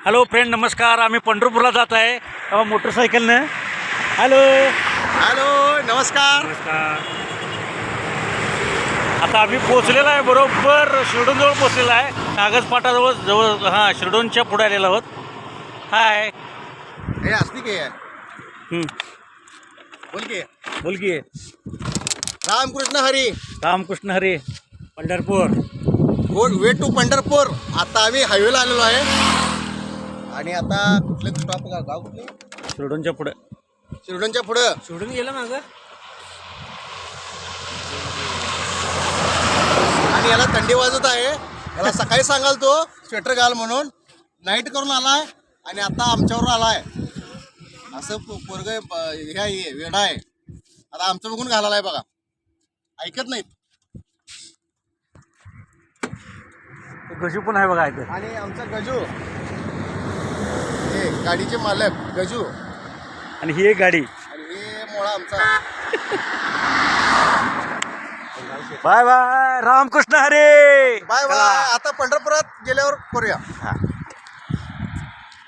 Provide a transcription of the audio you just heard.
Hello friend, नमस्कार. आम्ही पंढरपूरला जात आहे मोटरसायकलनं. हॅलो हॅलो, नमस्कार. नमस्कार. आता आम्ही पोचलेला आहे, बरोबर शिरडोनजवळ पोचलेला आहे. कागजपाटाजवळ जवळ शिरडोनच्या पुढे आलेलो आहोत. हाय. हे असली की आहे. बोल की. बोल की. रामकृष्ण हरी. रामकृष्ण हरी. पंढरपूर. Way to Pandharpur. आता आम्ही हायवेला आलेलो आहे आणि आता कुठले स्टॉप गाव कुठले? शिरडोनच्या पुढे. शिरडोनच्या पुढं शिरडोन गेलं मागं. आणि याला थंडी वाजत आहे. याला सकाळी सांगाल तो स्वेटर घाल म्हणून, नाईट करून आलाय आणि आता आमच्यावर आलाय. असं पोरग हे वेडा आहे. आता आमचं बघून घालायला बघा, ऐकत नाहीत. गजू पण आहे बघा इथं. आणि आमचा गजू, हे गाडीचे मालक गजू, आणि ही एक गाडी. आणि हे मोळा आमचा. Bye bye. Ramkrishna Hari. Bye bye. आता पंढरपुरात गेल्यावर करूया.